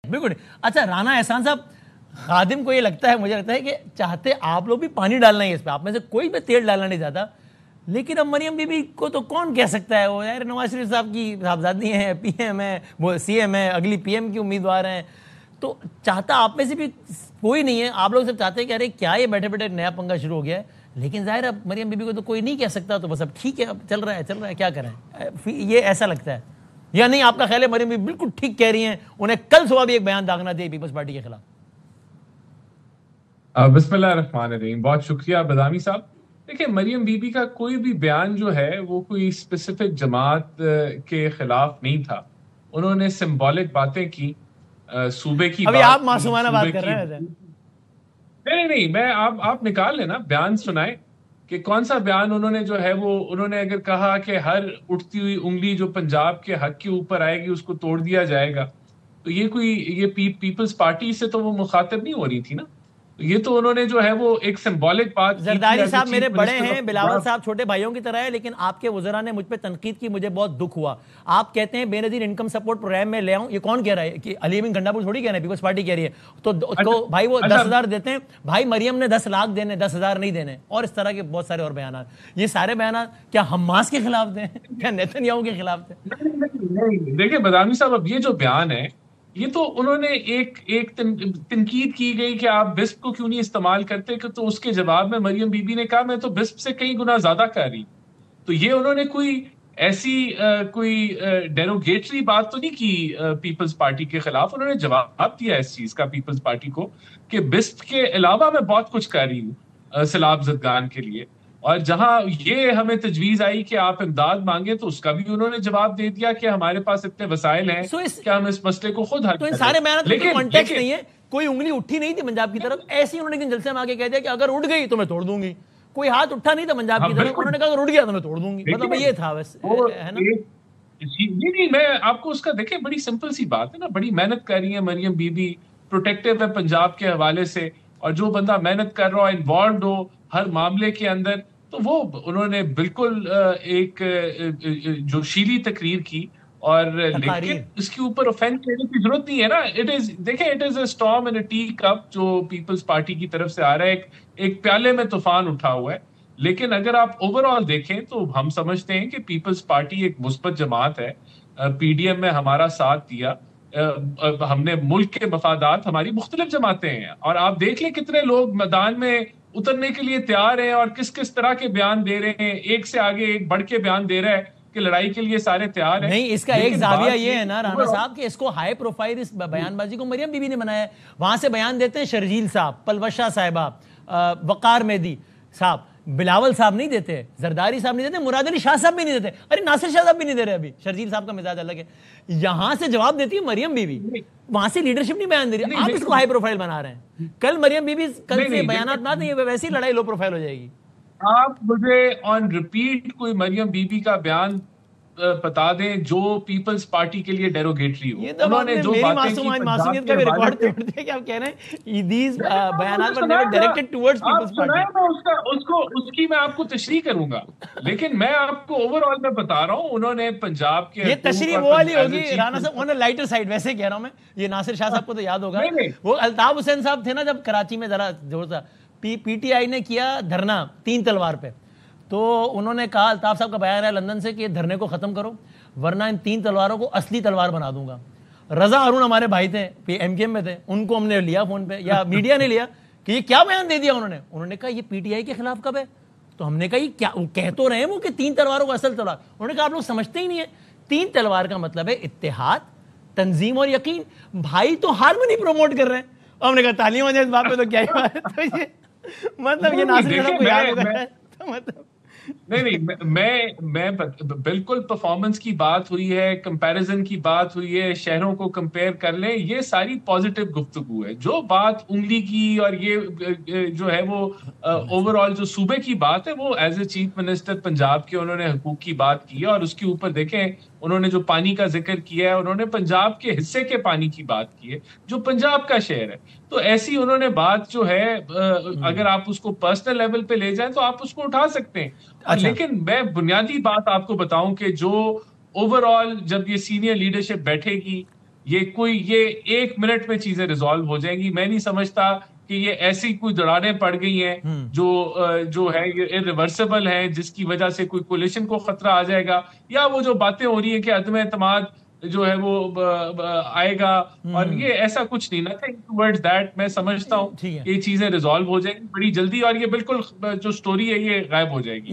بالکل. اچھا رانا احسان صاحب, خادم کو یہ لگتا ہے, مجھے لگتا ہے کہ چاہتے آپ لوگ بھی پانی ڈالنا ہی اس پہ, آپ میں سے کوئی بھی تیل ڈالنا نہیں چاہتا, لیکن اب مریم بی بی کو تو کون کہہ سکتا ہے, وہ یار نواز شریف صاحب کی صاحبزادی ہیں, پی ایم ہے, وہ سی ایم ہے, اگلی پی ایم کی امیدوار ہیں, تو چاہتا آپ میں سے بھی کوئی نہیں ہے. آپ لوگ سب چاہتے ہیں کہ ارے کیا یہ بیٹھے بیٹھے نیا پنگا شروع ہو گیا ہے, لیکن ظاہر اب مریم بی بی کو تو کوئی نہیں کہہ سکتا, تو بس اب ٹھیک ہے, اب چل رہا ہے, کیا کریں, یہ ایسا لگتا ہے یا نہیں؟ آپ کا خیال ہے مریم بی بی بالکل ٹھیک کہہ رہی ہیں, انہیں کل صبح بھی ایک بیان داغنا چاہیے پیپلز پارٹی کے خلاف؟ بسم اللہ الرحمن الرحیم. بہت شکریہ بدامی صاحب. دیکھیں, مریم بی بی کا کوئی بھی بیان جو ہے وہ کوئی اسپیسیفک جماعت کے خلاف نہیں تھا. انہوں نے سمبولک باتیں کی, صوبے کی ابھی بات آپ معصومانہ بات کر رہے ہیں. نہیں, میں آپ نکال لینا, بیان سنائے کہ کون سا بیان انہوں نے جو ہے وہ, انہوں نے اگر کہا کہ ہر اٹھتی ہوئی انگلی جو پنجاب کے حق کے اوپر آئے گی اس کو توڑ دیا جائے گا, تو یہ پیپلز پارٹی سے تو وہ مخاطب نہیں ہو رہی تھی نا. یہ تو انہوں نے جو ہے وہ ایک سمبولک بات کی. زرداری صاحب میرے بڑے ہیں, بلاول صاحب چھوٹے بھائیوں کی طرح ہے, لیکن آپ کے وزراء نے مجھ پہ تنقید کی, مجھے بہت دکھ ہوا. آپ کہتے ہیں بے نظیر انکم سپورٹ پروگرام میں لے آؤں, یہ کون کہہ رہا ہے؟ کہ علی امین گنڈا پور تھوڑی کہہ رہے ہیں, پیپلز پارٹی کہہ رہی ہے. تو اس کو بھائی وہ 10,000 دیتے ہیں, بھائی مریم نے 10 لاکھ دینے, 10,000 نہیں دینے, اور اس طرح کے بہت سارے اور بیانات. یہ سارے بیانات کیا حماس کے خلاف تھے, کیا نیتن یاہو کے خلاف تھے؟ دیکھیں بدامی صاحب, اب یہ جو بیان ہے یہ تو انہوں نے ایک تنقید کی گئی کہ آپ بسپ کو کیوں نہیں استعمال کرتے, کہ تو اس کے جواب میں مریم بی بی نے کہا میں تو بسپ سے کئی گنا زیادہ کر رہی. تو یہ انہوں نے کوئی ایسی کوئی ڈیروگیٹری بات تو نہیں کی پیپلز پارٹی کے خلاف. انہوں نے جواب دیا اس چیز کا پیپلز پارٹی کو کہ بسپ کے علاوہ میں بہت کچھ کر رہی ہوں سیلاب زدگان کے لیے, اور جہاں یہ ہمیں تجویز آئی کہ آپ امداد مانگیں تو اس کا بھی انہوں نے جواب دے دیا کہ ہمارے پاس اتنے وسائل ہیں کہ ہم اس مسئلے کو خود حل تو ان کریں. سارے بیانات میں کانٹیکسٹ نہیں ہے, کوئی انگلی اٹھی نہیں تھی پنجاب کی طرف, ایسی انہوں نے جلسے میں آگے کہہ دیا کہ اگر اٹھ گئی تو میں توڑ دوں گی. کوئی ہاتھ اٹھا نہیں تھا پنجاب کی طرف, انہوں نے کہا اگر اٹھ گیا تو میں توڑ دوں گی. مطلب یہ تھا بس, ہے نا؟ نہیں, میں آپ کو اس کا دیکھیں, بڑی سمپل سی بات ہے نا, بڑی محنت کر رہی ہے مریم بی بی, پروٹیکٹیو ہے پنجاب کے حوالے سے, اور جو بندہ محنت کر رہا ہو, انوالوڈ ہو ہر معاملے کے اندر, تو وہ انہوں نے بالکل ایک جوشیلی تقریر کی, اور لیکن اس کے اوپر اوفینس لینے کی ضرورت نہیں ہے نا. دیکھیں, it is a storm in A T cup جو پیپلز پارٹی کی طرف سے آ رہا ہے, ایک پیالے میں طوفان اٹھا ہوا ہے. لیکن اگر آپ اوور آل دیکھیں تو ہم سمجھتے ہیں کہ پیپلز پارٹی ایک مثبت جماعت ہے. پی ڈی ایم میں ہمارا ساتھ دیا, ہم نے ملک کے مفادات, ہماری مختلف جماعتیں ہیں, اور آپ دیکھ لیں کتنے لوگ میدان میں اترنے کے لیے تیار ہیں, اور کس کس طرح کے بیان دے رہے ہیں, ایک سے آگے ایک بڑھ کے بیان دے رہا ہے کہ لڑائی کے لیے سارے تیار ہیں. نہیں, اس کا ایک زاویہ یہ ہے نا رانا صاحب کہ اس کو ہائی پروفائل اس بیان بازی کو مریم بی بی نے بنایا ہے. وہاں سے بیان دیتے ہیں شرجیل صاحب, پلوشہ صاحبہ, وقار مہدی صاحب, بلاول صاحب نہیں دیتے, زرداری صاحب نہیں دیتے, مراد علی شاہ صاحب بھی نہیں دیتے, ارے ناصر شاہ صاحب بھی نہیں دے رہے. ابھی شرجیل صاحب کا مزاج الگ ہے, یہاں سے جواب دیتی ہے مریم بی بی, وہاں سے لیڈرشپ نہیں بیان دے رہی. آپ اس کو ہائی پروفائل بنا رہے ہیں. کل مریم بی بی کل سے بیانات نہ دیں, ویسی لڑائی لو پروفائل ہو جائے گی. آپ مجھے آن ریپیٹ کوئی مریم بی بی کا بیان بتا دیں جو پیپلز پارٹی کے لیے ڈیروگیٹری ہو. یہ تو آپ نے میری معصومیت کا بھی ریکارڈ توڑ دیا کہ آپ کہہ رہے ہیں these بیانات were never directed towards people's party. اس کی میں آپ کو تشریح کروں گا, لیکن میں آپ کو اوور آل میں بتا رہا ہوں, انہوں نے پنجاب کے, یہ تشریح وہ والی ہوگی رانا صاحب آن لائٹر سائڈ, ویسے کہہ رہا ہوں میں. یہ ناصر شاہ صاحب کو تو یاد ہوگا, وہ الطاف حسین صاحب تھے نا جب کراچی میں ذرا زور تھا, پی ٹی آئی نے کیا دھرنا 3 تلوار پہ, تو انہوں نے کہا, الطاف صاحب کا بیان ہے لندن سے, کہ یہ دھرنے کو ختم کرو ورنہ ان 3 تلواروں کو اصلی تلوار بنا دوں گا. رضا ہارون ہمارے بھائی تھے, ایم کے ایم میں تھے, ان کو ہم نے لیا فون پہ, یا میڈیا نے لیا کہ یہ کیا بیان دے دیا انہوں نے کہا یہ پی ٹی آئی کے خلاف کب ہے. تو ہم نے کہا یہ کیا کہہ تو رہے ہیں وہ کہ 3 تلواروں کو اصل تلوار. انہوں نے کہا آپ لوگ سمجھتے ہی نہیں ہیں, 3 تلوار کا مطلب ہے اتحاد, تنظیم اور یقین. بھائی تو ہارمونی پروموٹ کر رہے ہیں. ہم نے کہا تعلیم ہو جائے اس بات پہ تو کیا ہی بات ہے. تو یہ مطلب یہ ناصر صاحب کو یاد ہوگا. مطلب نہیں, میں بالکل پرفارمنس کی بات ہوئی ہے, کمپیریزن کی بات ہوئی ہے, شہروں کو کمپیئر کر لیں, یہ ساری پازیٹیو گفتگو ہے. جو بات انگلی کی اور یہ جو ہے وہ اوور آل جو صوبے کی بات ہے, وہ as a chief minister Punjab کے انہوں نے حقوق کی بات کی ہے, اور اس کے اوپر دیکھیں انہوں نے جو پانی کا ذکر کیا ہے, انہوں نے پنجاب کے حصے کے پانی کی بات کی ہے جو پنجاب کا شہر ہے. تو ایسی انہوں نے بات جو ہے, اگر آپ اس کو پرسنل لیول پہ لے جائیں تو آپ اس کو اٹھا سکتے ہیں. لیکن میں بنیادی بات آپ کو بتاؤں کہ جو اوور آل جب یہ سینئر لیڈرشپ بیٹھے گی, یہ 1 منٹ میں چیزیں ریزالو ہو جائیں گی. میں نہیں سمجھتا کہ یہ ایسی کوئی دراڑیں پڑ گئی ہیں جو ہے یہ irreversible ہے, جس کی وجہ سے کوئی کولیشن کو خطرہ آ جائے گا, یا وہ جو باتیں ہو رہی ہیں کہ عدم اعتماد جو ہے وہ آئے گا, اور یہ ایسا کچھ نہیں. nothing towards that. میں سمجھتا ہوں کہ یہ چیزیں ریزالو ہو جائیں گی بڑی جلدی, اور یہ بالکل جو سٹوری ہے یہ غائب ہو جائے گی.